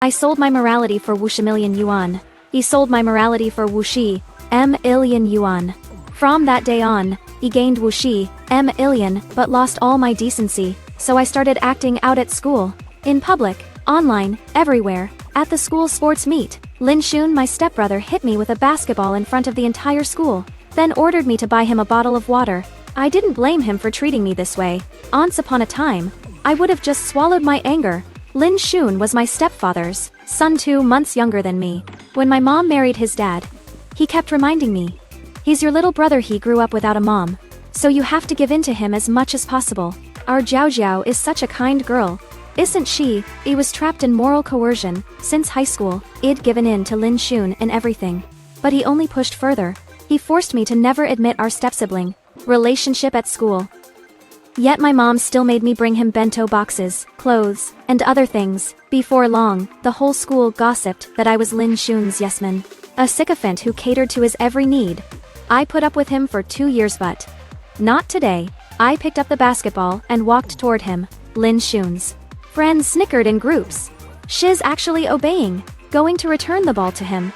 I sold my morality for wuximillion yuan. He sold my morality for wuxi, million yuan. From that day on, he gained wuxi, million, but lost all my decency, so I started acting out at school. In public, online, everywhere. At the school sports meet, Lin Xun, my stepbrother, hit me with a basketball in front of the entire school, then ordered me to buy him a bottle of water. I didn't blame him for treating me this way. Once upon a time, I would have just swallowed my anger. Lin Xun was my stepfather's son, 2 months younger than me. When my mom married his dad, he kept reminding me, "He's your little brother, he grew up without a mom, so you have to give in to him as much as possible." Our Zhao Zhao is such a kind girl, isn't she? He was trapped in moral coercion. Since high school, I'd given in to Lin Xun and everything. But he only pushed further. He forced me to never admit our step-sibling relationship at school. Yet my mom still made me bring him bento boxes, clothes, and other things. Before long, the whole school gossiped that I was Lin Xun's yes man, a sycophant who catered to his every need. I put up with him for 2 years, but not today. I picked up the basketball and walked toward him. Lin Xun's friends snickered in groups. Shiz actually obeying, going to return the ball to him.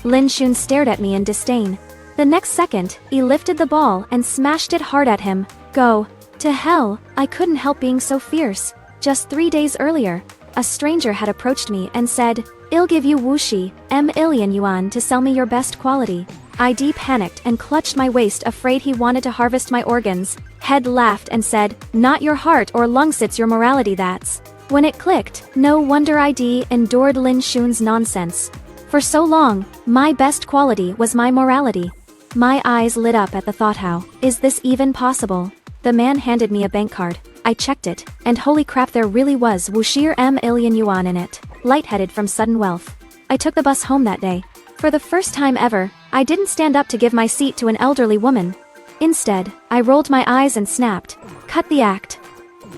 Lin Xun stared at me in disdain. The next second, he lifted the ball and smashed it hard at him. Go to hell. I couldn't help being so fierce. Just 3 days earlier, a stranger had approached me and said, "I'll give you wuxi, million yuan to sell me your best quality." I panicked and clutched my waist, afraid he wanted to harvest my organs. Head laughed and said, "Not your heart or lungs, it's your morality that's." When it clicked, no wonder I endured Lin Xun's nonsense. For so long, my best quality was my morality. My eyes lit up at the thought, how is this even possible? The man handed me a bank card. I checked it, and holy crap, there really was wuxi million yuan in it. Lightheaded from sudden wealth, I took the bus home that day. For the first time ever, I didn't stand up to give my seat to an elderly woman. Instead, I rolled my eyes and snapped, "Cut the act.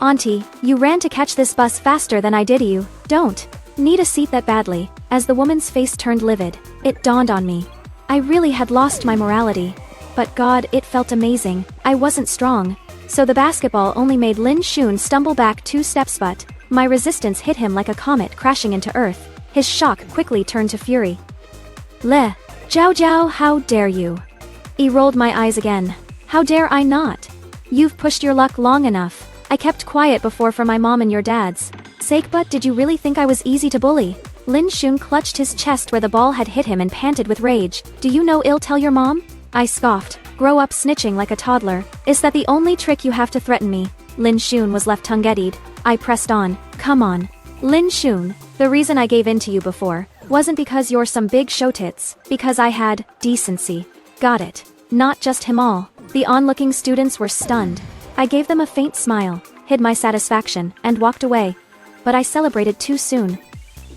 Auntie, you ran to catch this bus faster than I did. You don't need a seat that badly." As the woman's face turned livid, it dawned on me. I really had lost my morality. But God, it felt amazing. I wasn't strong. So the basketball only made Lin Xun stumble back 2 steps, but my resistance hit him like a comet crashing into earth. His shock quickly turned to fury. "Le, Zhao Zhao, how dare you?" He rolled my eyes again. "How dare I not? You've pushed your luck long enough. I kept quiet before for my mom and your dad's sake, but did you really think I was easy to bully?" Lin Xun clutched his chest where the ball had hit him and panted with rage. "Do you know I'll tell your mom?" I scoffed. "Grow up snitching like a toddler. Is that the only trick you have to threaten me?" Lin Xun was left tongue-eddied. I pressed on. "Come on, Lin Xun. The reason I gave in to you before wasn't because you're some big show tits, because I had decency. Got it. Not just him." All the onlooking students were stunned. I gave them a faint smile, hid my satisfaction, and walked away. But I celebrated too soon.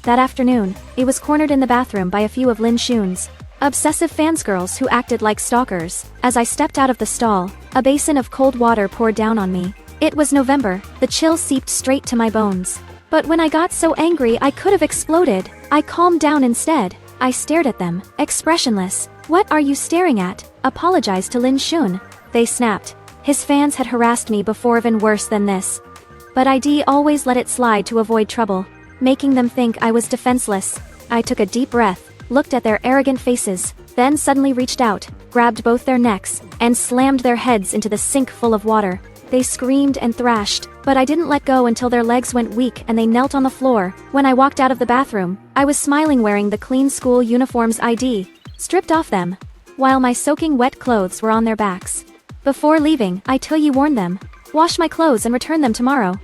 That afternoon, I was cornered in the bathroom by a few of Lin Xun's obsessive fansgirls who acted like stalkers. As I stepped out of the stall, a basin of cold water poured down on me. It was November, the chill seeped straight to my bones. But when I got so angry I could have exploded, I calmed down instead. I stared at them, expressionless. "What are you staring at?" Apologized to Lin Xun. They snapped. His fans had harassed me before, even worse than this. But I always let it slide to avoid trouble, making them think I was defenseless. I took a deep breath, looked at their arrogant faces, then suddenly reached out, grabbed both their necks, and slammed their heads into the sink full of water. They screamed and thrashed, but I didn't let go until their legs went weak and they knelt on the floor. When I walked out of the bathroom, I was smiling, wearing the clean school uniforms I'd stripped off them, while my soaking wet clothes were on their backs. Before leaving, I warned them, "Wash my clothes and return them tomorrow."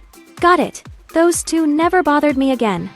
Got it. Those two never bothered me again.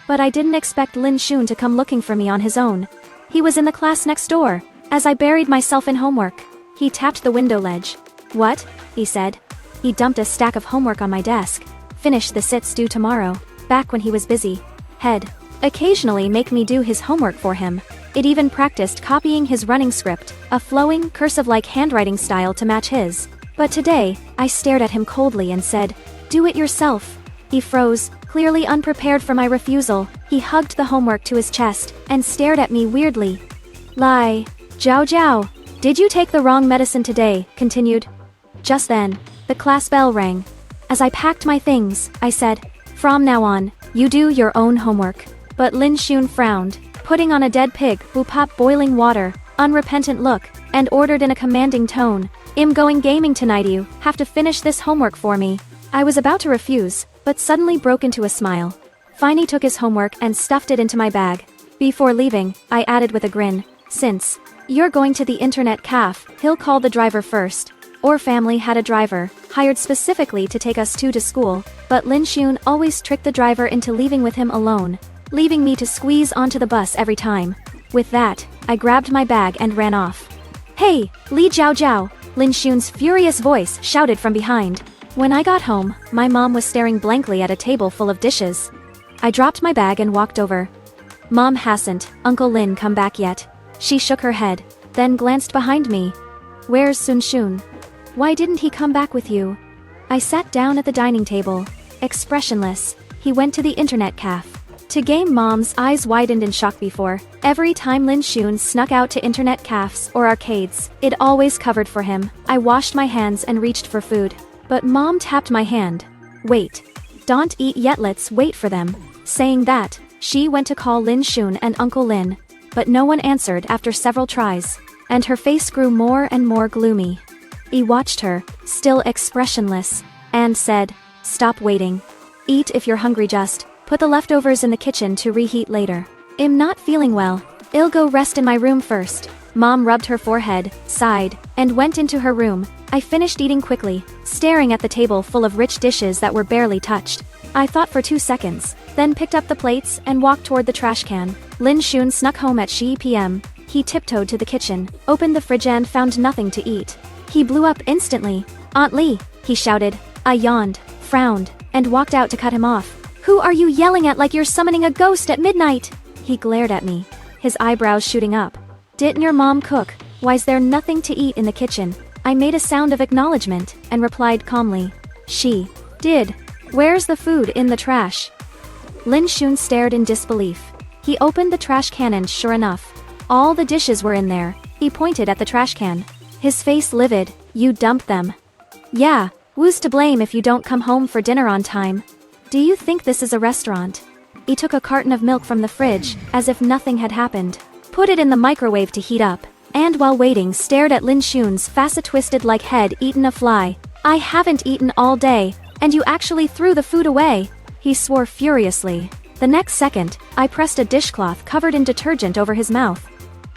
But I didn't expect Lin Xun to come looking for me on his own. He was in the class next door. As I buried myself in homework, he tapped the window ledge. "What?" he said. He dumped a stack of homework on my desk. "Finish the sits due tomorrow." Back when he was busy, he'd occasionally make me do his homework for him. It even practiced copying his running script, a flowing, cursive-like handwriting style to match his. But today, I stared at him coldly and said, "Do it yourself." He froze, clearly unprepared for my refusal. He hugged the homework to his chest and stared at me weirdly. "Lie. Zhao Zhao, did you take the wrong medicine today?" continued. Just then, the class bell rang. As I packed my things, I said, "From now on, you do your own homework." But Lin Xun frowned, putting on a dead pig, Bupop boiling water, unrepentant look, and ordered in a commanding tone, "I'm going gaming tonight, you have to finish this homework for me." I was about to refuse, but suddenly broke into a smile. Finally took his homework and stuffed it into my bag. Before leaving, I added with a grin, "Since you're going to the internet cafe, he'll call the driver first." Our family had a driver, hired specifically to take us to school, but Lin Xun always tricked the driver into leaving with him alone, leaving me to squeeze onto the bus every time. With that, I grabbed my bag and ran off. "Hey, Li Jiao Jiao!" Lin Xun's furious voice shouted from behind. When I got home, my mom was staring blankly at a table full of dishes. I dropped my bag and walked over. "Mom, hasn't Uncle Lin come back yet?" She shook her head, then glanced behind me. "Where's Sun Xun? Why didn't he come back with you?" I sat down at the dining table. Expressionless, he went to the internet cafe. To game, Mom's eyes widened in shock before. Every time Lin Xun snuck out to internet cafes or arcades, it always covered for him. I washed my hands and reached for food. But Mom tapped my hand. "Wait. Don't eat yet, let's wait for them." Saying that, she went to call Lin Xun and Uncle Lin. But no one answered after several tries, and her face grew more and more gloomy. He watched her, still expressionless, and said, "Stop waiting. Eat if you're hungry, just put the leftovers in the kitchen to reheat later. I'm not feeling well. I'll go rest in my room first." Mom rubbed her forehead, sighed, and went into her room. I finished eating quickly, staring at the table full of rich dishes that were barely touched. I thought for 2 seconds, then picked up the plates and walked toward the trash can. Lin Xun snuck home at 3 p.m. He tiptoed to the kitchen, opened the fridge and found nothing to eat. He blew up instantly. "Aunt Li!" he shouted. I yawned, frowned, and walked out to cut him off. "Who are you yelling at like you're summoning a ghost at midnight?" He glared at me, his eyebrows shooting up. "Didn't your mom cook? Why's there nothing to eat in the kitchen?" I made a sound of acknowledgement and replied calmly, "She did. Where's the food in the trash?" Lin Xun stared in disbelief. He opened the trash can and sure enough, all the dishes were in there. He pointed at the trash can, his face livid. "You dumped them." "Yeah, who's to blame if you don't come home for dinner on time? Do you think this is a restaurant?" He took a carton of milk from the fridge, as if nothing had happened, put it in the microwave to heat up, and while waiting stared at Lin Xun's facet-twisted like head eaten a fly. "I haven't eaten all day, and you actually threw the food away," he swore furiously. The next second, I pressed a dishcloth covered in detergent over his mouth.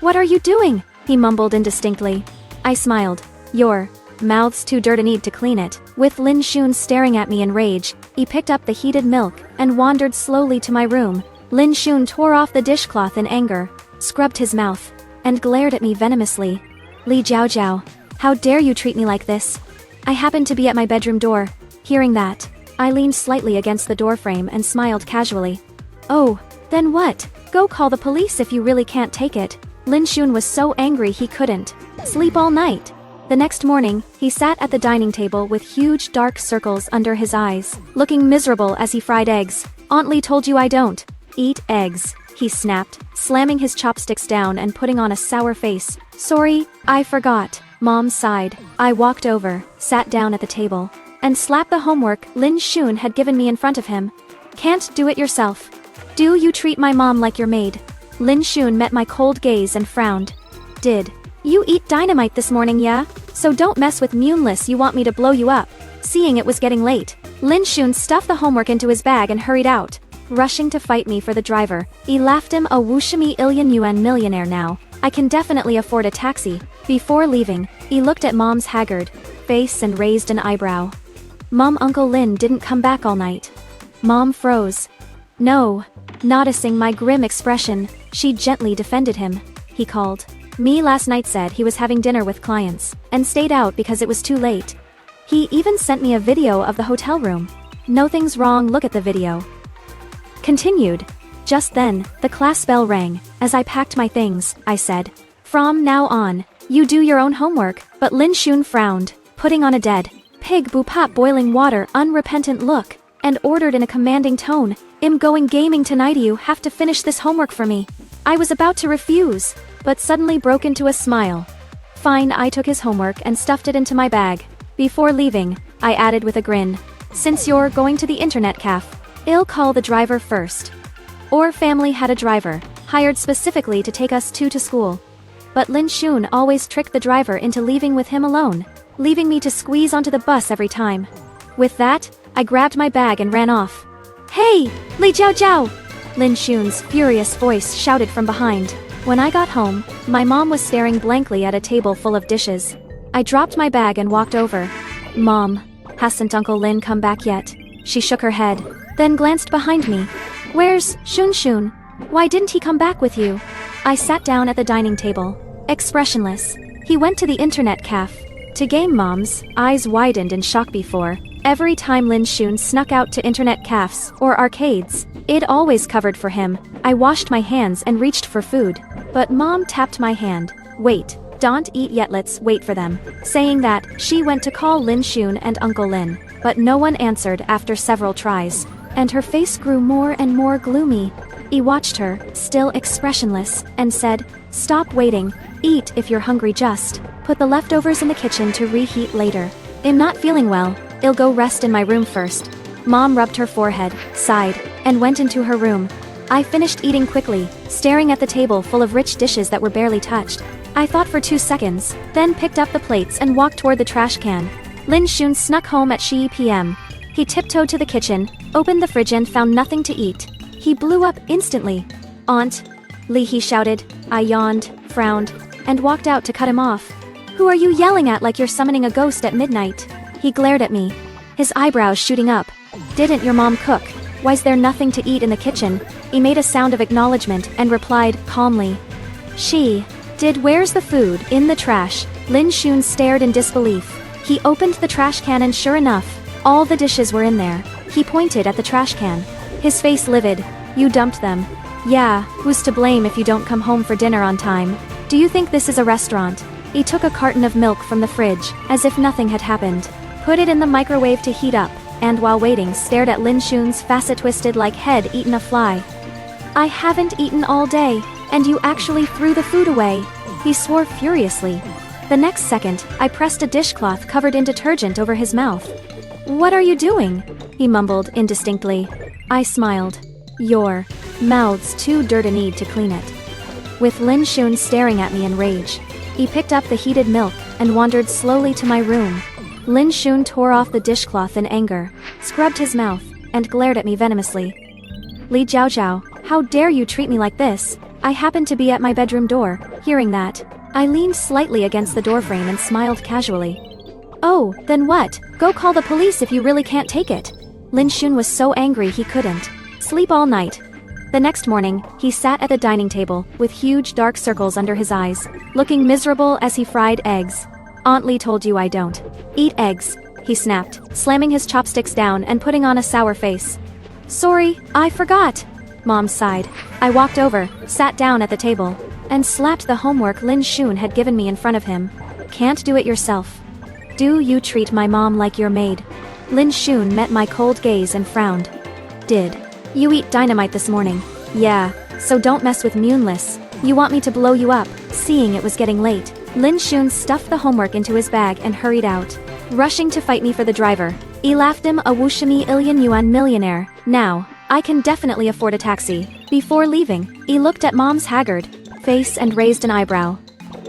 "What are you doing?" he mumbled indistinctly. I smiled. "Your mouth's too dirty, need to clean it." With Lin Xun staring at me in rage, he picked up the heated milk and wandered slowly to my room. Lin Xun tore off the dishcloth in anger, scrubbed his mouth, and glared at me venomously. "Li Jiao Jiao, how dare you treat me like this?" I happened to be at my bedroom door. Hearing that, I leaned slightly against the doorframe and smiled casually. "Oh, then what? Go call the police if you really can't take it." Lin Xun was so angry he couldn't sleep all night. The next morning, he sat at the dining table with huge dark circles under his eyes, looking miserable as he fried eggs. "Aunt Li told you I don't eat eggs," he snapped, slamming his chopsticks down and putting on a sour face. "Sorry, I forgot." Mom sighed. I walked over, sat down at the table, and slapped the homework Lin Xun had given me in front of him. "Can't do it yourself? Do you treat my mom like your maid?" Lin Xun met my cold gaze and frowned. "Did you eat dynamite this morning, yeah? So don't mess with me unless you want me to blow you up." Seeing it was getting late, Lin Xun stuffed the homework into his bag and hurried out, rushing to fight me for the driver. He laughed him a wushimi illion yuan millionaire now. I can definitely afford a taxi. Before leaving, he looked at Mom's haggard face and raised an eyebrow. "Mom, Uncle Lin didn't come back all night." Mom froze. "No." Noticing my grim expression, she gently defended him. "He called me last night, said he was having dinner with clients, and stayed out because it was too late. He even sent me a video of the hotel room. Nothing's wrong, look at the video." Continued. Just then, the class bell rang. As I packed my things, I said, "From now on, you do your own homework." But Lin Xun frowned, putting on a dead pig Bupop boiling water unrepentant look, and ordered in a commanding tone, "I'm going gaming tonight, you have to finish this homework for me." I was about to refuse, but suddenly broke into a smile. Fine, I took his homework and stuffed it into my bag. Before leaving, I added with a grin, "Since you're going to the internet cafe, I'll call the driver first." Or family had a driver, hired specifically to take us two to school. But Lin Xun always tricked the driver into leaving with him alone, leaving me to squeeze onto the bus every time. With that, I grabbed my bag and ran off. "Hey, Li Jiao!" Lin Xun's furious voice shouted from behind. When I got home, my mom was staring blankly at a table full of dishes. I dropped my bag and walked over. "Mom, hasn't Uncle Lin come back yet?" She shook her head, then glanced behind me. "Where's Xun? Why didn't he come back with you?" I sat down at the dining table, expressionless. "He went to the internet cafe to game." Mom's eyes widened in shock. Before, every time Lin Xun snuck out to internet cafes or arcades, it always covered for him. I washed my hands and reached for food, but Mom tapped my hand. "Wait, don't eat yet, let's wait for them." Saying that, she went to call Lin Xun and Uncle Lin, but no one answered after several tries, and her face grew more and more gloomy. He watched her, still expressionless, and said, "Stop waiting. Eat if you're hungry, just put the leftovers in the kitchen to reheat later. I'm not feeling well, I'll go rest in my room first." Mom rubbed her forehead, sighed, and went into her room. I finished eating quickly, staring at the table full of rich dishes that were barely touched. I thought for 2 seconds, then picked up the plates and walked toward the trash can. Lin Xun snuck home at 6 p.m. He tiptoed to the kitchen, opened the fridge and found nothing to eat. He blew up instantly. "Aunt Li," he shouted. I yawned, frowned, and walked out to cut him off. "Who are you yelling at like you're summoning a ghost at midnight?" He glared at me, his eyebrows shooting up. "Didn't your mom cook? Why's there nothing to eat in the kitchen?" He made a sound of acknowledgement and replied, calmly, "She did. Where's the food?" "In the trash." Lin Xun stared in disbelief. He opened the trash can and sure enough, all the dishes were in there. He pointed at the trash can, his face livid. "You dumped them." "Yeah, who's to blame if you don't come home for dinner on time? Do you think this is a restaurant?" He took a carton of milk from the fridge, as if nothing had happened, put it in the microwave to heat up, and while waiting stared at Lin Xun's face twisted like head eaten a fly. "I haven't eaten all day, and you actually threw the food away." He swore furiously. The next second, I pressed a dishcloth covered in detergent over his mouth. "What are you doing?" he mumbled indistinctly. I smiled. "Your mouth's too dirty, need to clean it." With Lin Xun staring at me in rage, he picked up the heated milk and wandered slowly to my room. Lin Xun tore off the dishcloth in anger, scrubbed his mouth, and glared at me venomously. "Li Jiao, how dare you treat me like this?" I happened to be at my bedroom door. Hearing that, I leaned slightly against the doorframe and smiled casually. "Oh, then what? Go call the police if you really can't take it." Lin Xun was so angry he couldn't sleep all night. The next morning, he sat at the dining table, with huge dark circles under his eyes, looking miserable as he fried eggs. "Aunt Li told you I don't eat eggs," he snapped, slamming his chopsticks down and putting on a sour face. "Sorry, I forgot." Mom sighed. I walked over, sat down at the table, and slapped the homework Lin Xun had given me in front of him. "Can't do it yourself. Do you treat my mom like your maid?" Lin Xun met my cold gaze and frowned. "Did you eat dynamite this morning?" "Yeah, so don't mess with Moonless. You want me to blow you up?" Seeing it was getting late, Lin Xun stuffed the homework into his bag and hurried out, rushing to fight me for the driver. He laughed him a wushimi illion yuan millionaire. Now, I can definitely afford a taxi. Before leaving, he looked at Mom's haggard face and raised an eyebrow.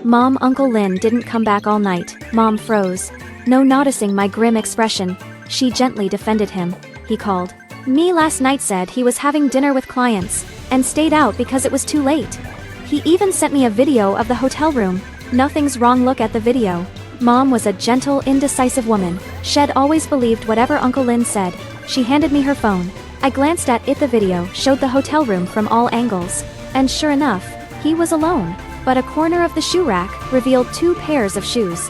"Mom, Uncle Lin didn't come back all night." Mom froze. No noticing my grim expression, she gently defended him. "He called me last night, said he was having dinner with clients, and stayed out because it was too late. He even sent me a video of the hotel room." "Nothing's wrong, look at the video." Mom was a gentle, indecisive woman. She'd always believed whatever Uncle Lin said. She handed me her phone. I glanced at it. The video showed the hotel room from all angles, and sure enough, he was alone, but a corner of the shoe rack revealed 2 pairs of shoes.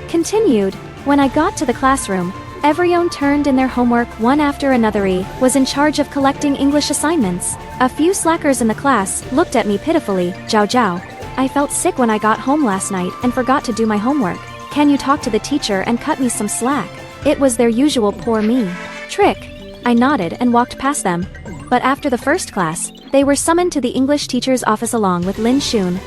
Continued. When I got to the classroom, everyone turned in their homework one after another. He was in charge of collecting English assignments. A few slackers in the class looked at me pitifully. Jiao. I felt sick when I got home last night and forgot to do my homework. Can you talk to the teacher and cut me some slack? It was their usual poor me trick. I nodded and walked past them. But after the first class, they were summoned to the English teacher's office along with Lin Xun.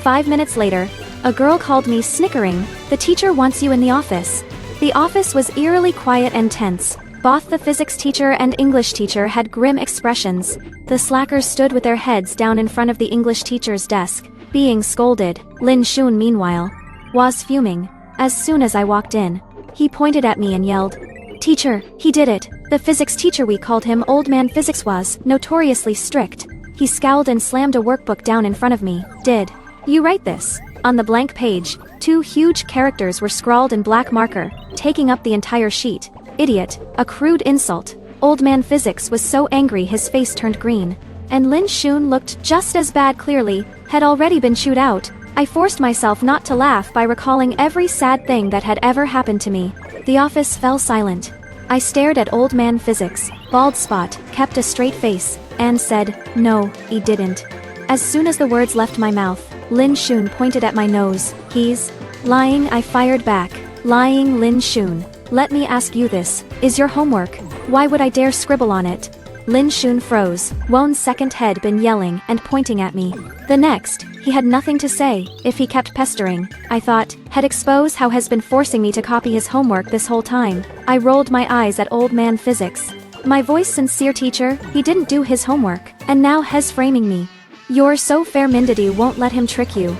5 minutes later, a girl called me, snickering, "The teacher wants you in the office." The office was eerily quiet and tense, Both the physics teacher and English teacher had grim expressions. The slackers stood with their heads down in front of the English teacher's desk, being scolded. Lin Shun, meanwhile, was fuming. As soon as I walked in, he pointed at me and yelled, "Teacher, he did it. The physics teacher, we called him Old Man Physics, was notoriously strict." He scowled and slammed a workbook down in front of me. "Did you write this?" On the blank page, 2 huge characters were scrawled in black marker, taking up the entire sheet. "Idiot," a crude insult. Old Man Physics was so angry his face turned green. And Lin Shun looked just as bad, clearly, had already been chewed out. I forced myself not to laugh by recalling every sad thing that had ever happened to me. The office fell silent. I stared at Old Man Physics, bald spot, kept a straight face, and said, "No, he didn't." As soon as the words left my mouth, Lin Shun pointed at my nose. "He's lying," I fired back. "Lying, Lin Shun. Let me ask you this, is your homework? Why would I dare scribble on it?" Lin Shun froze. Won's second had been yelling and pointing at me. The next, he had nothing to say. If he kept pestering, I thought, had exposed how has been forcing me to copy his homework this whole time. I rolled my eyes at Old Man Physics. My voice sincere, "Teacher, he didn't do his homework, and now has framing me. You're so fair Mindity won't let him trick you."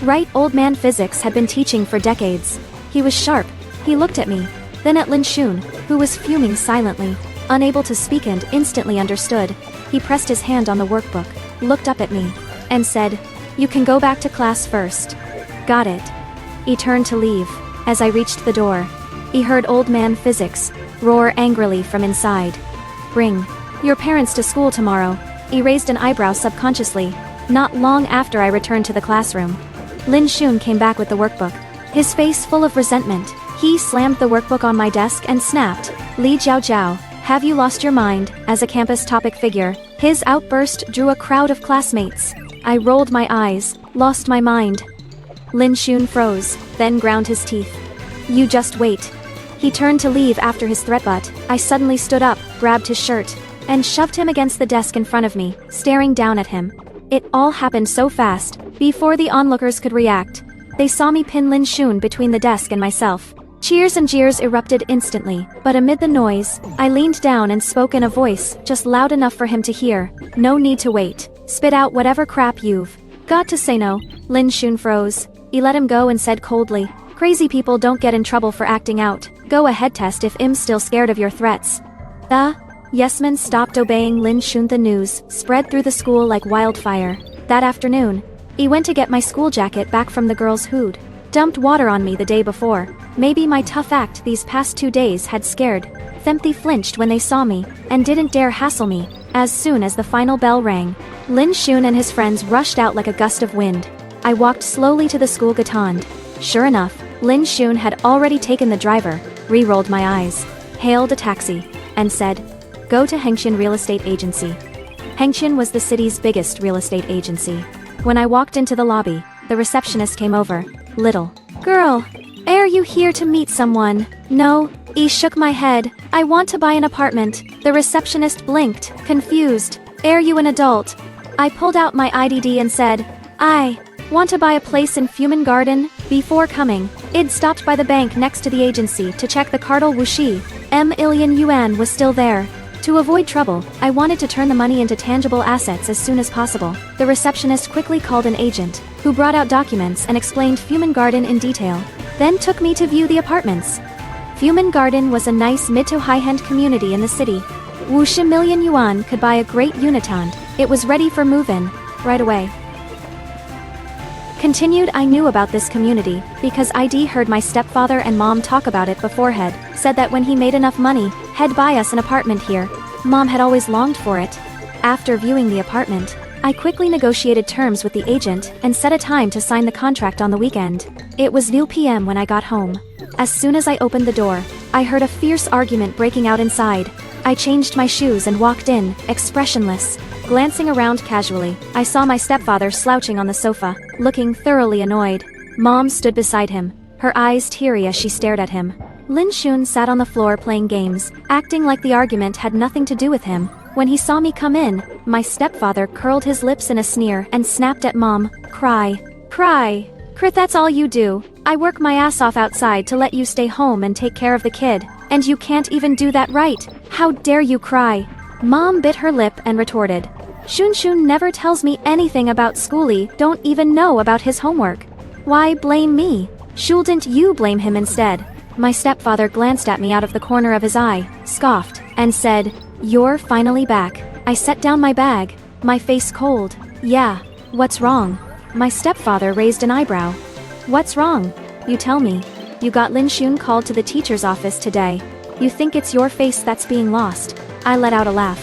Right, Old Man Physics had been teaching for decades. He was sharp. He looked at me, then at Lin Shun, who was fuming silently, unable to speak, and instantly understood. He pressed his hand on the workbook, looked up at me, and said, "You can go back to class first." "Got it." He turned to leave. As I reached the door, he heard Old Man Physics roar angrily from inside. "Bring your parents to school tomorrow." He raised an eyebrow subconsciously. Not long after I returned to the classroom, Lin Shun came back with the workbook, his face full of resentment. He slammed the workbook on my desk and snapped, "Li Jiao Jiao, have you lost your mind?" As a campus topic figure, his outburst drew a crowd of classmates. I rolled my eyes, lost my mind. Lin Shun froze, then ground his teeth. "You just wait." He turned to leave after his threat, but I suddenly stood up, grabbed his shirt, and shoved him against the desk in front of me, staring down at him. It all happened so fast. Before the onlookers could react, they saw me pin Lin Shun between the desk and myself. Cheers and jeers erupted instantly, but amid the noise, I leaned down and spoke in a voice just loud enough for him to hear. "No need to wait. Spit out whatever crap you've got to say." "No." Lin Shun froze. He let him go and said coldly, "Crazy people don't get in trouble for acting out. Go ahead, test if I'm still scared of your threats." Yesman stopped obeying Lin Shun. The news spread through the school like wildfire. That afternoon, he went to get my school jacket back from the girls who'd dumped water on me the day before. Maybe my tough act these past 2 days had scared them. They flinched when they saw me, and didn't dare hassle me. As soon as the final bell rang, Lin Shun and his friends rushed out like a gust of wind. I walked slowly to the school Gatand. Sure enough, Lin Shun had already taken the driver, re-rolled my eyes, hailed a taxi, and said, "Go to Hengqian Real Estate Agency." Hengqian was the city's biggest real estate agency. When I walked into the lobby, the receptionist came over. "Little girl, are you here to meet someone?" "No." I shook my head. "I want to buy an apartment." The receptionist blinked, confused. "Are you an adult?" I pulled out my IDD and said, "I want to buy a place in Fumin Garden." Before coming, I'd stopped by the bank next to the agency to check the cardal wuxi. $1,000,000 was still there. To avoid trouble, I wanted to turn the money into tangible assets as soon as possible. The receptionist quickly called an agent, who brought out documents and explained Fumin Garden in detail, then took me to view the apartments. Fumin Garden was a nice mid to high-end community in the city. $1,000,000 could buy a great unitond. It was ready for move-in right away. Continued. I knew about this community because I'd heard my stepfather and mom talk about it beforehand. Said that when he made enough money, he'd buy us an apartment here. Mom had always longed for it. After viewing the apartment, I quickly negotiated terms with the agent and set a time to sign the contract on the weekend. It was 2 p.m. when I got home. As soon as I opened the door, I heard a fierce argument breaking out inside. I changed my shoes and walked in, expressionless. Glancing around casually, I saw my stepfather slouching on the sofa, looking thoroughly annoyed. Mom stood beside him, her eyes teary as she stared at him. Lin Shun sat on the floor playing games, acting like the argument had nothing to do with him. When he saw me come in, my stepfather curled his lips in a sneer and snapped at Mom, "Cry. Cry. Crit, that's all you do. I work my ass off outside to let you stay home and take care of the kid, And you can't even do that right. How dare you cry? Mom bit her lip and retorted. Shun never tells me anything about Schoolie, don't even know about his homework. Why blame me? Shouldn't you blame him instead? My stepfather glanced at me out of the corner of his eye, scoffed, and said, "You're finally back." I set down my bag, my face cold. Yeah, what's wrong? My stepfather raised an eyebrow. What's wrong? You tell me. You got Lin Shun called to the teacher's office today. You think it's your face that's being lost? I let out a laugh.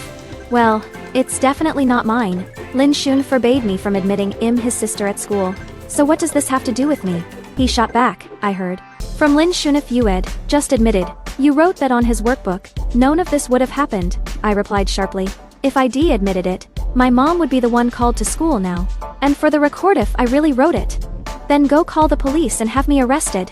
Well, it's definitely not mine. Lin Shun forbade me from admitting his sister at school. So what does this have to do with me? He shot back, I heard. From Lin Shun if you just admitted. You wrote that on his workbook. None of this would have happened, I replied sharply. If I admitted it, my mom would be the one called to school now. And for the record if I really wrote it. Then go call the police and have me arrested.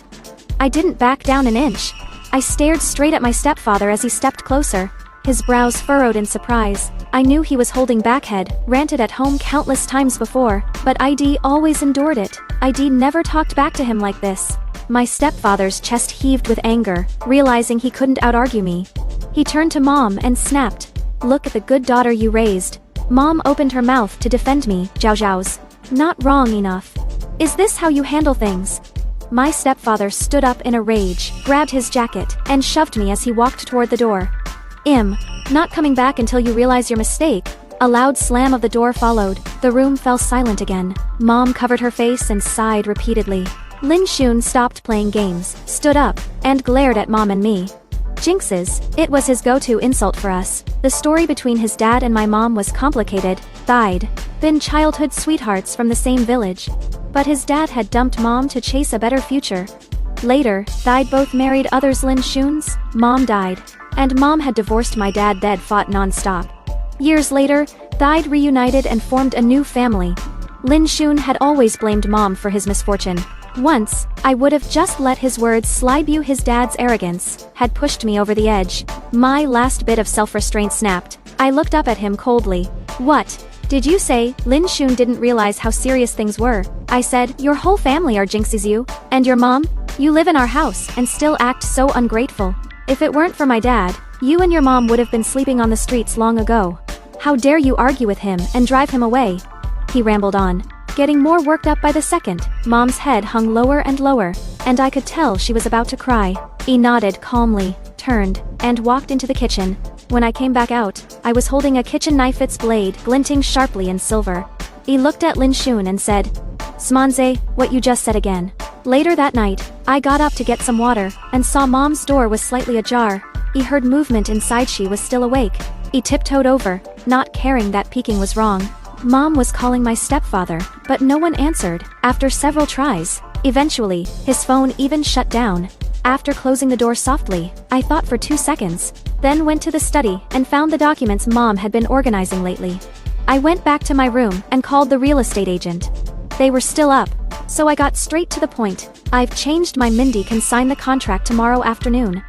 I didn't back down an inch. I stared straight at my stepfather as he stepped closer. His brows furrowed in surprise. I knew he was holding back, had ranted at home countless times before, but always endured it. Never talked back to him like this. My stepfather's chest heaved with anger, realizing he couldn't out-argue me. He turned to Mom and snapped, "Look at the good daughter you raised." Mom opened her mouth to defend me, Zhao's. Not wrong enough. Is this how you handle things? My stepfather stood up in a rage, grabbed his jacket, and shoved me as he walked toward the door. Not coming back until you realize your mistake. A loud slam of the door followed. The room fell silent again. Mom covered her face and sighed repeatedly. Lin Shun stopped playing games, stood up, and glared at Mom and me. Jinxes, it was his go-to insult for us. The story between his dad and my mom was complicated. They'd been childhood sweethearts from the same village. But his dad had dumped Mom to chase a better future. Later, they'd both married others. Lin Shun's mom died. And Mom had divorced my dad. They'd fought non-stop. Years later, they'd reunited and formed a new family. Lin Shun had always blamed Mom for his misfortune. Once, I would have just let his words slide. His dad's arrogance had pushed me over the edge. My last bit of self-restraint snapped. I looked up at him coldly. What did you say? Lin Shun didn't realize how serious things were. I said, your whole family are jinxes you. And your mom? You live in our house and still act so ungrateful. If it weren't for my dad, you and your mom would have been sleeping on the streets long ago. How dare you argue with him and drive him away? He rambled on, getting more worked up by the second. Mom's head hung lower and lower, and I could tell she was about to cry. He nodded calmly, turned, and walked into the kitchen. When I came back out, I was holding a kitchen knife, its blade glinting sharply in silver. He looked at Lin Shun and said, "Smonze, what you just said again." Later that night, I got up to get some water, and saw Mom's door was slightly ajar. He heard movement inside. She was still awake. He tiptoed over, not caring that peeking was wrong. Mom was calling my stepfather, but no one answered. After several tries, eventually, his phone even shut down. After closing the door softly, I thought for 2 seconds, then went to the study and found the documents Mom had been organizing lately. I went back to my room and called the real estate agent. They were still up, so I got straight to the point. I've changed my Mindy can sign the contract tomorrow afternoon.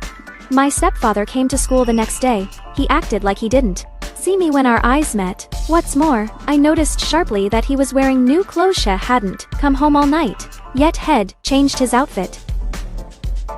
My stepfather came to school the next day. He acted like he didn't see me when our eyes met. What's more, I noticed sharply that he was wearing new clothes. She hadn't come home all night, yet had changed his outfit.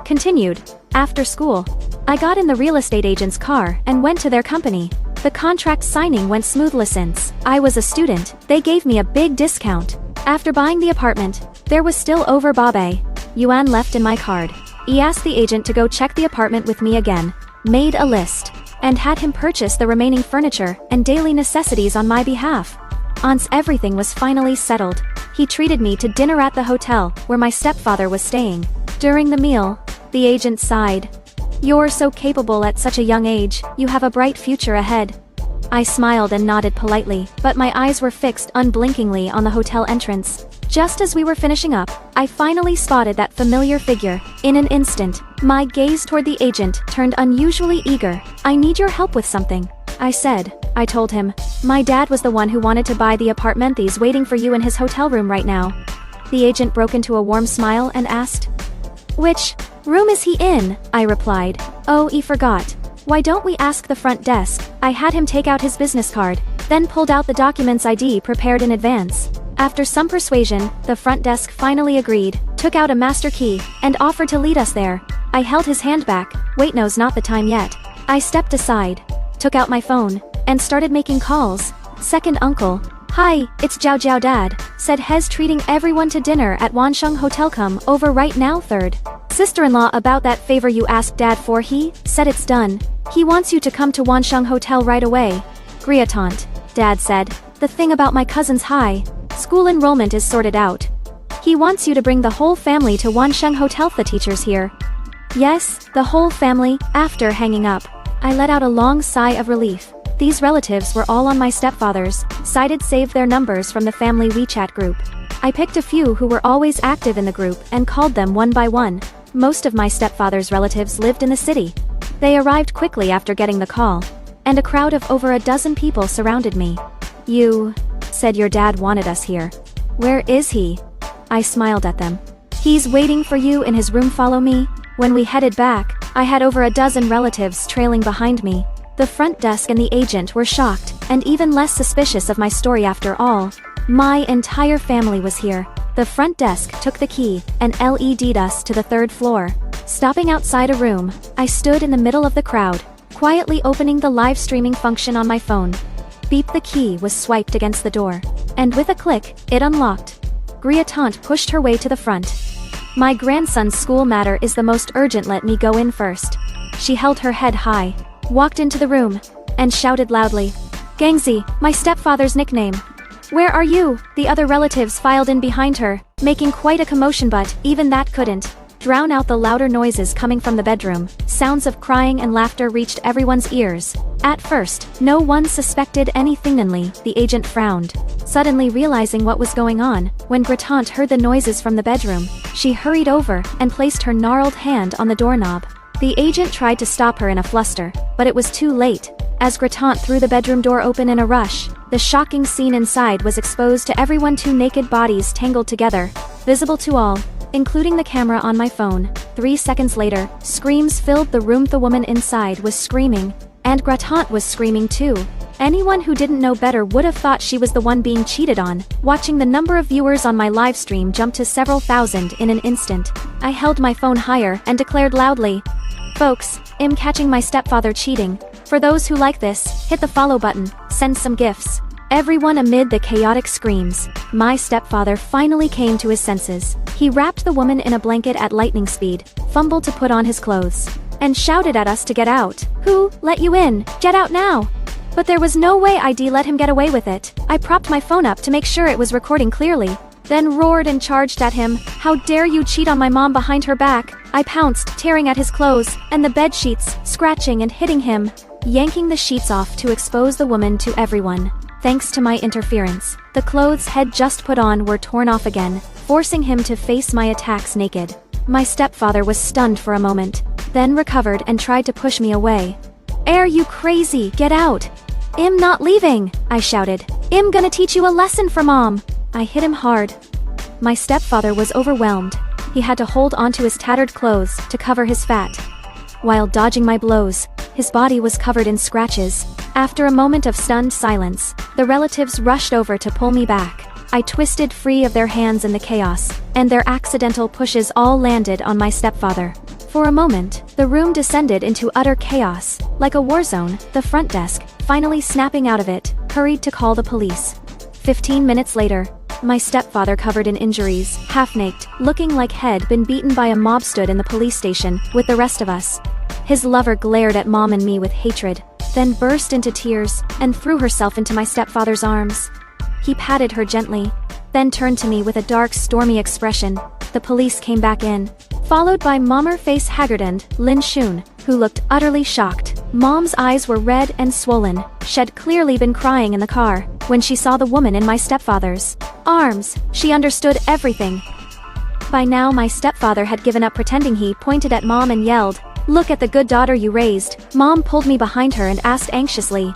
Continued. After school, I got in the real estate agent's car and went to their company. The contract signing went smoothly. Since I was a student, they gave me a big discount. After buying the apartment, there was still over Babe Yuan left in my card. He asked the agent to go check the apartment with me again, made a list, and had him purchase the remaining furniture and daily necessities on my behalf. Once everything was finally settled, he treated me to dinner at the hotel where my stepfather was staying. During the meal, the agent sighed. "You're so capable at such a young age, you have a bright future ahead." I smiled and nodded politely, but my eyes were fixed unblinkingly on the hotel entrance. Just as we were finishing up, I finally spotted that familiar figure. In an instant, my gaze toward the agent turned unusually eager. "I need your help with something," I said. I told him, "My dad was the one who wanted to buy the apartment. He's waiting for you in his hotel room right now." The agent broke into a warm smile and asked, "Which room is he in?" I replied, "Oh, he forgot. Why don't we ask the front desk?" I had him take out his business card, then pulled out the documents I'd prepared in advance. After some persuasion, the front desk finally agreed, took out a master key, and offered to lead us there. I held his hand back. Wait, no's not the time yet. I stepped aside, took out my phone, and started making calls. Second uncle. Hi, it's Jiao Jiao Dad, said Hez, treating everyone to dinner at Wansheng Hotel. Come over right now. Third sister-in-law, about that favor you asked Dad for. He said it's done. He wants you to come to Wansheng Hotel right away. Griatant, Dad said. The thing about my cousin's high school enrollment is sorted out. He wants you to bring the whole family to Wansheng Hotel. The teachers here. Yes, the whole family. After hanging up, I let out a long sigh of relief. These relatives were all on my stepfather's side. Saved their numbers from the family WeChat group. I picked a few who were always active in the group and called them one by one. Most of my stepfather's relatives lived in the city. They arrived quickly after getting the call, and a crowd of over a dozen people surrounded me. You said your dad wanted us here. Where is he? I smiled at them. He's waiting for you in his room. Follow me. When we headed back, I had over a dozen relatives trailing behind me. The front desk and the agent were shocked, and even less suspicious of my story. After all, my entire family was here. The front desk took the key and LED'd us to the third floor. Stopping outside a room, I stood in the middle of the crowd, quietly opening the live streaming function on my phone. Beep, the key was swiped against the door, and with a click, it unlocked. Griatant pushed her way to the front. My grandson's school matter is the most urgent. Let me go in first. She held her head high, walked into the room, and shouted loudly, Gangzi, my stepfather's nickname. Where are you? The other relatives filed in behind her, making quite a commotion, but even that couldn't drown out the louder noises coming from the bedroom. Sounds of crying and laughter reached everyone's ears. At first, no one suspected anything. The agent frowned, suddenly realizing what was going on. When Griatant heard the noises from the bedroom, she hurried over and placed her gnarled hand on the doorknob. The agent tried to stop her in a fluster, but it was too late. As Griatant threw the bedroom door open in a rush, the shocking scene inside was exposed to everyone. Two naked bodies tangled together, visible to all, including the camera on my phone. 3 seconds later, screams filled the room. The woman inside was screaming, and Griatant was screaming too. Anyone who didn't know better would have thought she was the one being cheated on. Watching the number of viewers on my live stream jump to several thousand in an instant, I held my phone higher and declared loudly, Folks, I'm catching my stepfather cheating. For those who like this, hit the follow button, send some gifts. Everyone amid the chaotic screams, my stepfather finally came to his senses. He wrapped the woman in a blanket at lightning speed, fumbled to put on his clothes, and shouted at us to get out. Who let you in? Get out now! But there was no way I'd let him get away with it. I propped my phone up to make sure it was recording clearly, then roared and charged at him. How dare you cheat on my mom behind her back? I pounced, tearing at his clothes and the bed sheets, scratching and hitting him, yanking the sheets off to expose the woman to everyone. Thanks to my interference, the clothes he'd just put on were torn off again, forcing him to face my attacks naked. My stepfather was stunned for a moment, then recovered and tried to push me away. Are you crazy? Get out! I'm not leaving, I shouted. I'm gonna teach you a lesson for mom. I hit him hard. My stepfather was overwhelmed. He had to hold onto his tattered clothes to cover his fat. While dodging my blows, his body was covered in scratches. After a moment of stunned silence, the relatives rushed over to pull me back. I twisted free of their hands in the chaos, and their accidental pushes all landed on my stepfather. For a moment, the room descended into utter chaos. Like a war zone, the front desk, finally snapping out of it, hurried to call the police. 15 minutes later, my stepfather, covered in injuries, half-naked, looking like he'd been beaten by a mob, stood in the police station with the rest of us. His lover glared at mom and me with hatred, then burst into tears and threw herself into my stepfather's arms. He patted her gently, then turned to me with a dark, stormy expression. The police came back in, followed by Mommer Face Haggard and Lin Shun, who looked utterly shocked. Mom's eyes were red and swollen. She'd clearly been crying in the car when she saw the woman in my stepfather's arms. She understood everything. By now my stepfather had given up pretending. He pointed at mom and yelled, "Look at the good daughter you raised." Mom pulled me behind her and asked anxiously,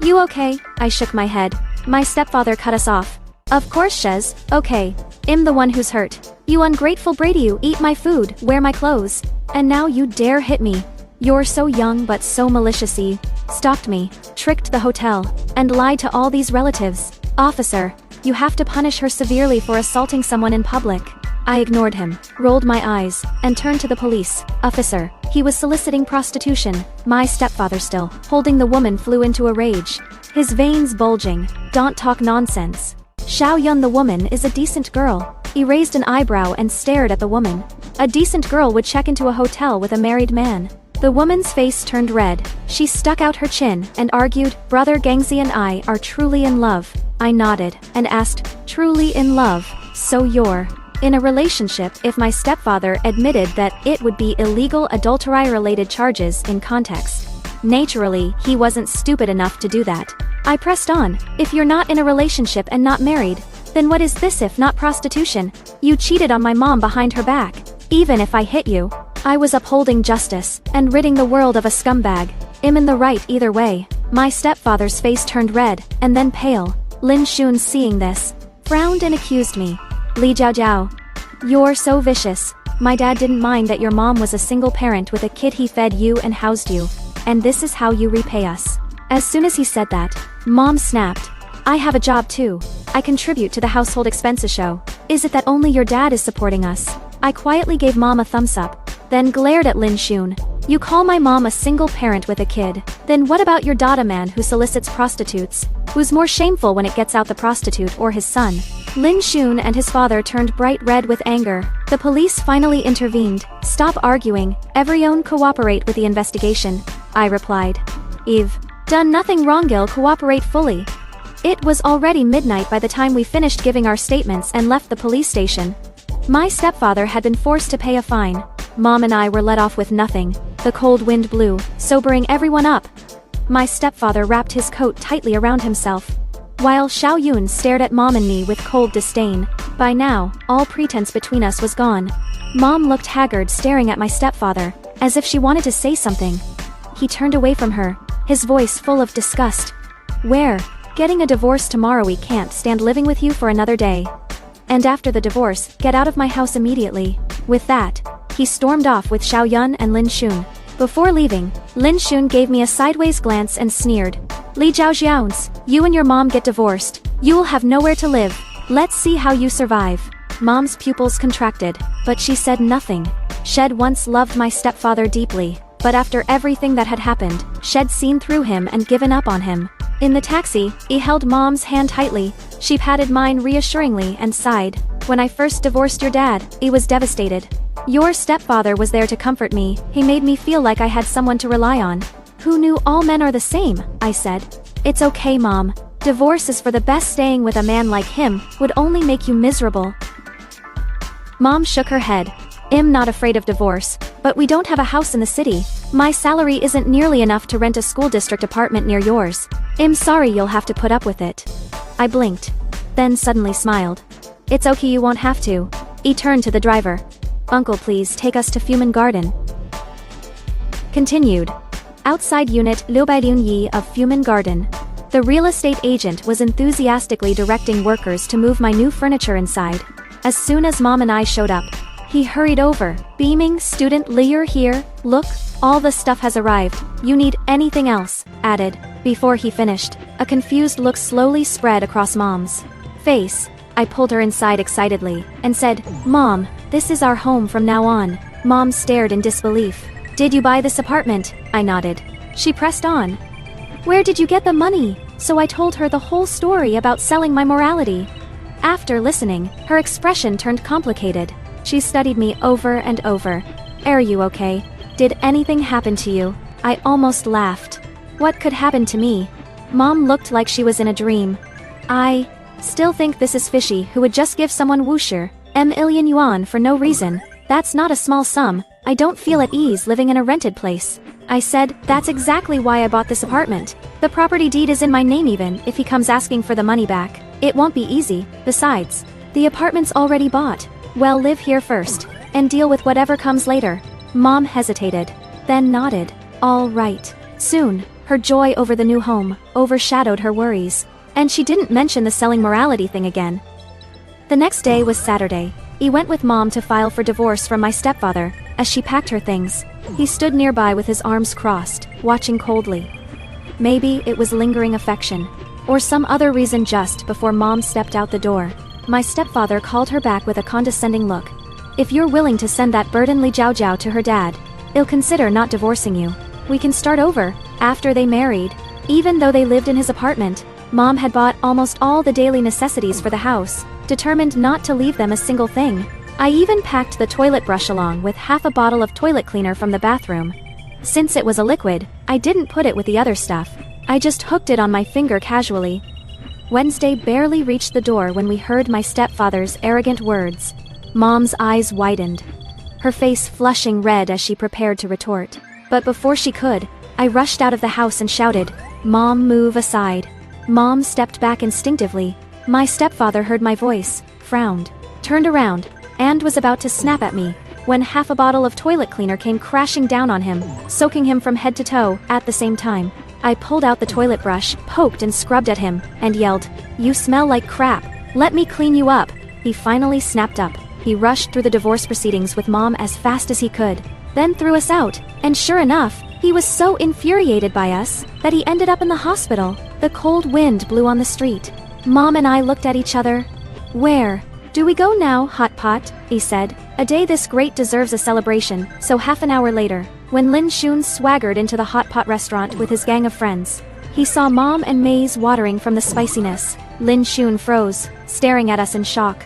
You okay?" I shook my head. My stepfather cut us off. "Of course Shez, okay. I'm the one who's hurt. You ungrateful Brady, you eat my food, wear my clothes, and now you dare hit me. You're so young but so malicious. He stopped me, tricked the hotel, and lied to all these relatives. Officer, You have to punish her severely for assaulting someone in public. I ignored him, rolled my eyes, and turned to the police. Officer, he was soliciting prostitution. My stepfather, still holding the woman, flew into a rage, his veins bulging. Don't talk nonsense. Xiao Yun, the woman, is a decent girl. He raised an eyebrow and stared at the woman. A decent girl would check into a hotel with a married man. The woman's face turned red. She stuck out her chin and argued, Brother Gangzi and I are truly in love. I nodded and asked, truly in love? So you're in a relationship? If my stepfather admitted that it would be illegal adultery-related charges in context. Naturally, he wasn't stupid enough to do that. I pressed on. If you're not in a relationship and not married, then what is this if not prostitution? You cheated on my mom behind her back. Even if I hit you, I was upholding justice and ridding the world of a scumbag. I'm in the right either way. My stepfather's face turned red and then pale. Lin Xun, seeing this, frowned and accused me. Li Jiaojiao, you're so vicious. My dad didn't mind that your mom was a single parent with a kid. He fed you and housed you. And this is how you repay us. As soon as he said that, Mom snapped. I have a job too. I contribute to the household expenses show. Is it that only your dad is supporting us? I quietly gave Mom a thumbs up, then glared at Lin Xun. You call my mom a single parent with a kid? Then what about your dada man who solicits prostitutes? Who's more shameful when it gets out, the prostitute or his son? Lin Xun and his father turned bright red with anger. The police finally intervened. Stop arguing, everyone cooperate with the investigation. I replied. Eve. Done nothing wrong, Gil, cooperate fully. It was already midnight by the time we finished giving our statements and left the police station. My stepfather had been forced to pay a fine. Mom and I were let off with nothing. The cold wind blew, sobering everyone up. My stepfather wrapped his coat tightly around himself, while Xiao Yun stared at Mom and me with cold disdain. By now, all pretense between us was gone. Mom looked haggard, staring at my stepfather, as if she wanted to say something. He turned away from her, his voice full of disgust. Where? Getting a divorce tomorrow. We can't stand living with you for another day. And after the divorce, get out of my house immediately. With that, he stormed off with Xiao Yun and Lin Xun. Before leaving, Lin Xun gave me a sideways glance and sneered. Li Jiaojiao's, you and your mom get divorced. You will have nowhere to live. Let's see how you survive. Mom's pupils contracted, but she said nothing. Shed once loved my stepfather deeply, but after everything that had happened, she'd seen through him and given up on him. In the taxi, he held Mom's hand tightly. She patted mine reassuringly and sighed. When I first divorced your dad, he was devastated. Your stepfather was there to comfort me. He made me feel like I had someone to rely on. Who knew all men are the same? I said. It's okay, Mom. Divorce is for the best. Staying with a man like him would only make you miserable. Mom shook her head. I'm not afraid of divorce, but we don't have a house in the city. My salary isn't nearly enough to rent a school district apartment near yours. I'm sorry, you'll have to put up with it. I blinked, then suddenly smiled. It's okay, you won't have to. He turned to the driver. Uncle, please take us to Fumin Garden. Continued. Outside unit Liu Baidian Yi of Fumin Garden. The real estate agent was enthusiastically directing workers to move my new furniture inside. As soon as Mom and I showed up, he hurried over, beaming, Student Li, you're here, look, all the stuff has arrived. You need anything else? Added. Before he finished, a confused look slowly spread across Mom's face. I pulled her inside excitedly, and said, Mom, this is our home from now on. Mom stared in disbelief. Did you buy this apartment? I nodded. She pressed on. Where did you get the money? So I told her the whole story about selling my morality. After listening, her expression turned complicated. She studied me over and over. Are you okay? Did anything happen to you? I almost laughed. What could happen to me? Mom looked like she was in a dream. I still think this is fishy. Who would just give someone wuxi million yuan for no reason? That's not a small sum. I don't feel at ease living in a rented place. I said, that's exactly why I bought this apartment. The property deed is in my name. Even if he comes asking for the money back, it won't be easy. Besides, the apartment's already bought. Well, live here first, and deal with whatever comes later. Mom hesitated, then nodded. All right. Soon, her joy over the new home overshadowed her worries, and she didn't mention the selling morality thing again. The next day was Saturday. He went with Mom to file for divorce from my stepfather. As she packed her things, he stood nearby with his arms crossed, watching coldly. Maybe it was lingering affection. or some other reason just before Mom stepped out the door. My stepfather called her back with a condescending look. If you're willing to send that burden Li Jiaojiao to her dad, he'll consider not divorcing you. We can start over, after they married. Even though they lived in his apartment, Mom had bought almost all the daily necessities for the house, determined not to leave them a single thing. I even packed the toilet brush along with half a bottle of toilet cleaner from the bathroom. Since it was a liquid, I didn't put it with the other stuff. I just hooked it on my finger casually. Wednesday barely reached the door when we heard my stepfather's arrogant words. Mom's eyes widened, her face flushing red as she prepared to retort. But before she could, I rushed out of the house and shouted, "Mom, move aside." Mom stepped back instinctively. My stepfather heard my voice, frowned, turned around, and was about to snap at me, when half a bottle of toilet cleaner came crashing down on him, soaking him from head to toe, at the same time. I pulled out the toilet brush, poked and scrubbed at him, and yelled, "You smell like crap. Let me clean you up." He finally snapped up. He rushed through the divorce proceedings with Mom as fast as he could, then threw us out, and sure enough, he was so infuriated by us that he ended up in the hospital. The cold wind blew on the street. Mom and I looked at each other. "Where do we go now, hot pot?" he said. "A day this great deserves a celebration." So half an hour later, when Lin Xun swaggered into the hot pot restaurant with his gang of friends, he saw Mom and Maize watering from the spiciness. Lin Xun froze, staring at us in shock.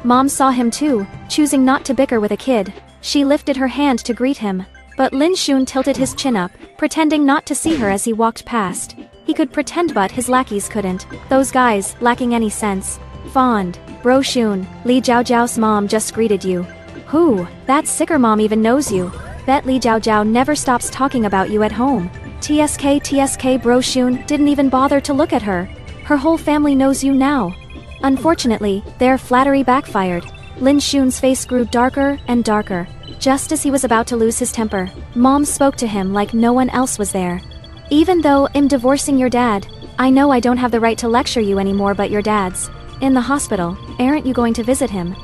Mom saw him too, choosing not to bicker with a kid. She lifted her hand to greet him, but Lin Xun tilted his chin up, pretending not to see her as he walked past. He could pretend but his lackeys couldn't. Those guys, lacking any sense. Fond. "Bro Xun, Li Jiaojiao's mom just greeted you." "Who? That sicker mom even knows you. Bet Li Jiaojiao never stops talking about you at home." TSK Bro Xun didn't even bother to look at her. "Her whole family knows you now." Unfortunately, their flattery backfired. Lin Xun's face grew darker and darker. Just as he was about to lose his temper, Mom spoke to him like no one else was there. "Even though I'm divorcing your dad, I know I don't have the right to lecture you anymore, but your dad's in the hospital. Aren't you going to visit him?"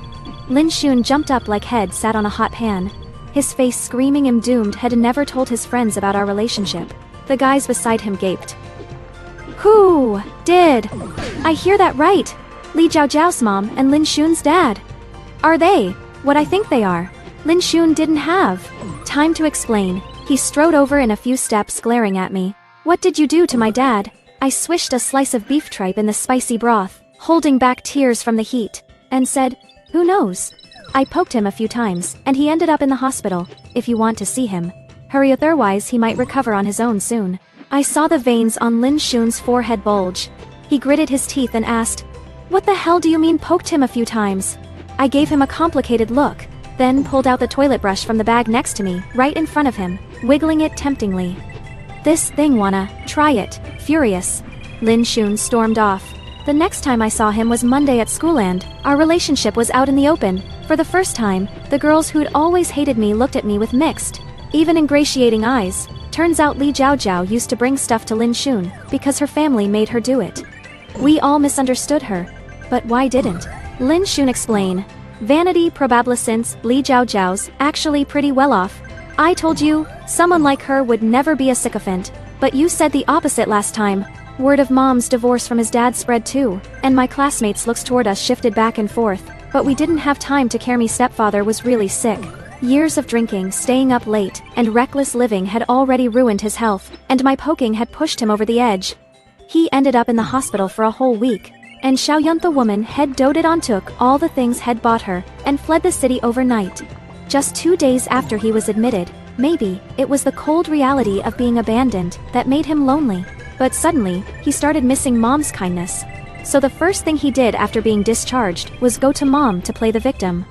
Lin Xun jumped up like head sat on a hot pan. His face screaming I'm doomed had never told his friends about our relationship. The guys beside him gaped. "Who did I hear that right? Li Jiaojiao's mom and Lin Xun's dad. Are they what I think they are?" Lin Xun didn't have time to explain. He strode over in a few steps, glaring at me. "What did you do to my dad?" I swished a slice of beef tripe in the spicy broth, holding back tears from the heat, and said, "Who knows? I poked him a few times, and he ended up in the hospital. If you want to see him, hurry, otherwise he might recover on his own soon." I saw the veins on Lin Xun's forehead bulge. He gritted his teeth and asked, "What the hell do you mean poked him a few times?" I gave him a complicated look, then pulled out the toilet brush from the bag next to me, right in front of him, wiggling it temptingly. "This thing wanna try it?" Furious, Lin Xun stormed off. The next time I saw him was Monday at school, and our relationship was out in the open. For the first time, the girls who'd always hated me looked at me with mixed, even ingratiating eyes. Turns out Li Jiaojiao used to bring stuff to Lin Xun because her family made her do it. We all misunderstood her. But why didn't Lin Xun explain? "Vanity probably, since Li Jiaojiao's actually pretty well off. I told you, someone like her would never be a sycophant. But you said the opposite last time." Word of Mom's divorce from his dad spread too, and my classmates' looks toward us shifted back and forth. But we didn't have time to care. My stepfather was really sick. Years of drinking, staying up late, and reckless living had already ruined his health, and my poking had pushed him over the edge. He ended up in the hospital for a whole week. And Xiaoyun, the woman head doted on, took all the things head bought her, and fled the city overnight. Just 2 days after he was admitted, maybe it was the cold reality of being abandoned that made him lonely. But suddenly, he started missing Mom's kindness. So the first thing he did after being discharged was go to Mom to play the victim.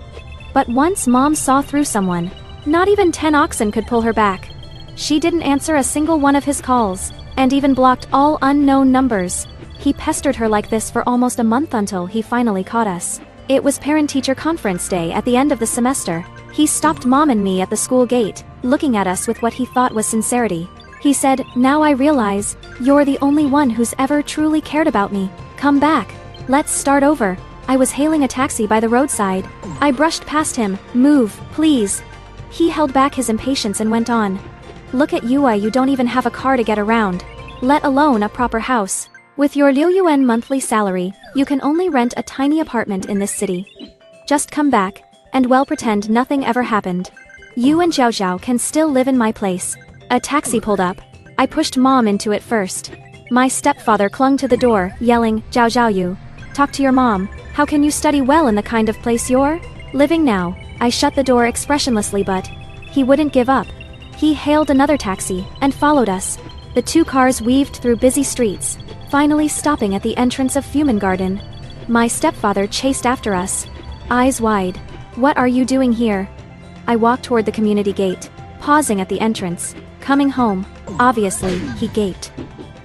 But once Mom saw through someone, not even 10 oxen could pull her back. She didn't answer a single one of his calls, and even blocked all unknown numbers. He pestered her like this for almost a month until he finally caught us. It was parent-teacher conference day at the end of the semester. He stopped Mom and me at the school gate, looking at us with what he thought was sincerity. He said, "Now I realize, you're the only one who's ever truly cared about me. Come back. Let's start over." I was hailing a taxi by the roadside. I brushed past him. "Move, please." He held back his impatience and went on. "Look at you, you don't even have a car to get around, let alone a proper house. With your Liu Yuan monthly salary, you can only rent a tiny apartment in this city. Just come back, and well pretend nothing ever happened. You and Zhao Zhao can still live in my place. A taxi pulled up. I pushed Mom into it first. My stepfather clung to the door, yelling, Zhao Zhao, you talk to your mom. How can you study well in the kind of place you're living now? I shut the door expressionlessly, but he wouldn't give up. He hailed another taxi and followed us. The two cars weaved through busy streets, finally stopping at the entrance of Fumin Garden. My stepfather chased after us, eyes wide. What are you doing here? I walked toward the community gate, pausing at the entrance. Coming home. Obviously, he gaped.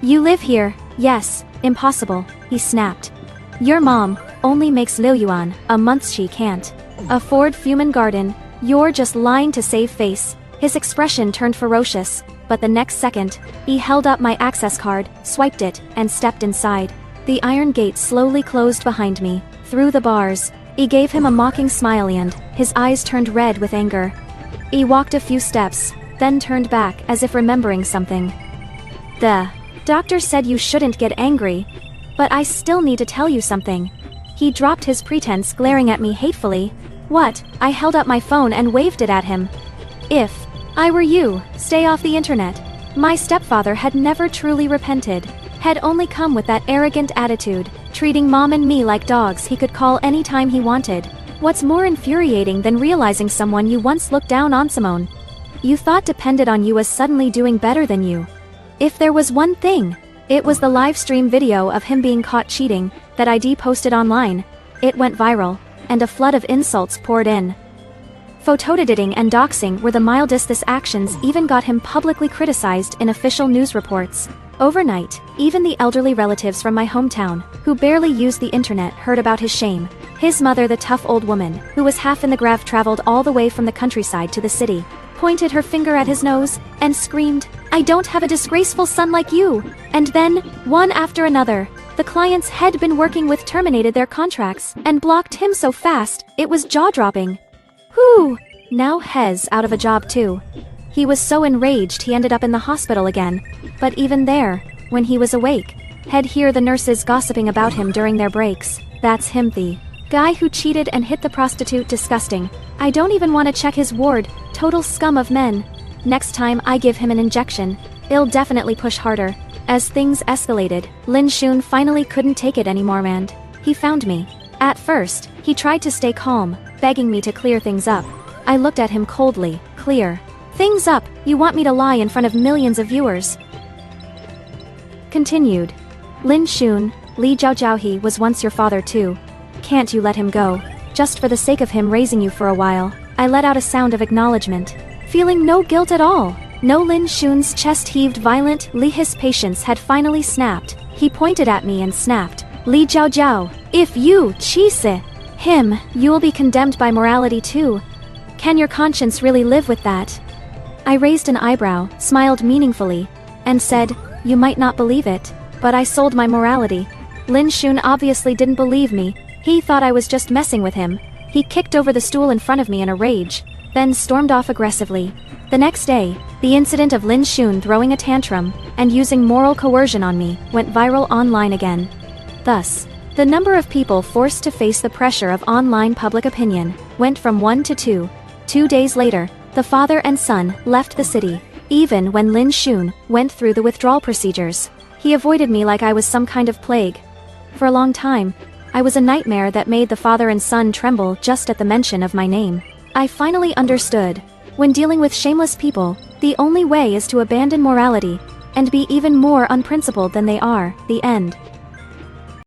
You live here? Yes. Impossible, he snapped. Your mom only makes Liu Yuan a month. She can't afford Fumin Garden. You're just lying to save face. His expression turned ferocious, but the next second, he held up my access card, swiped it, and stepped inside. The iron gate slowly closed behind me. Through the bars, he gave him a mocking smile and his eyes turned red with anger. He walked a few steps, then turned back as if remembering something. The doctor said you shouldn't get angry, but I still need to tell you something. He dropped his pretense, glaring at me hatefully. What? I held up my phone and waved it at him. If I were you, stay off the internet. My stepfather had never truly repented, had only come with that arrogant attitude, treating Mom and me like dogs he could call anytime he wanted. What's more infuriating than realizing someone you once looked down on, Simone, you thought depended on you, as suddenly doing better than you? If there was one thing, it was the live stream video of him being caught cheating that ID posted online. It went viral, and a flood of insults poured in. Photoediting and doxing were the mildest. His actions even got him publicly criticized in official news reports. Overnight, even the elderly relatives from my hometown, who barely used the internet, heard about his shame. His mother, the tough old woman, who was half in the grave, traveled all the way from the countryside to the city, pointed her finger at his nose, and screamed, I don't have a disgraceful son like you. And then, one after another, the clients had been working with terminated their contracts and blocked him so fast, it was jaw-dropping. Whew! Now Hez out of a job too. He was so enraged he ended up in the hospital again. But even there, when he was awake, he'd hear the nurses gossiping about him during their breaks. That's him, the guy who cheated and hit the prostitute. Disgusting. I don't even want to check his ward. Total scum of men. Next time I give him an injection, he'll definitely push harder. As things escalated, Lin Shun finally couldn't take it anymore and he found me. At first, he tried to stay calm, begging me to clear things up. I looked at him coldly. Clear things up? You want me to lie in front of millions of viewers? Continued. Lin Shun, Li Zhaozhao, he was once your father too. Can't you let him go? Just for the sake of him raising you for a while. I let out a sound of acknowledgement, feeling no guilt at all. No. Lin Shun's chest heaved violently. His patience had finally snapped. He pointed at me and snapped. Li Zhaozhao, if you cheese him, you'll be condemned by morality too. Can your conscience really live with that? I raised an eyebrow, smiled meaningfully, and said, you might not believe it, but I sold my morality. Lin Shun obviously didn't believe me. He thought I was just messing with him. He kicked over the stool in front of me in a rage, then stormed off aggressively. The next day, the incident of Lin Shun throwing a tantrum and using moral coercion on me went viral online again. Thus, the number of people forced to face the pressure of online public opinion went from 1 to 2. 2 days later, the father and son left the city. Even when Lin Shun went through the withdrawal procedures, he avoided me like I was some kind of plague. For a long time, I was a nightmare that made the father and son tremble just at the mention of my name. I finally understood. When dealing with shameless people, the only way is to abandon morality and be even more unprincipled than they are. The end.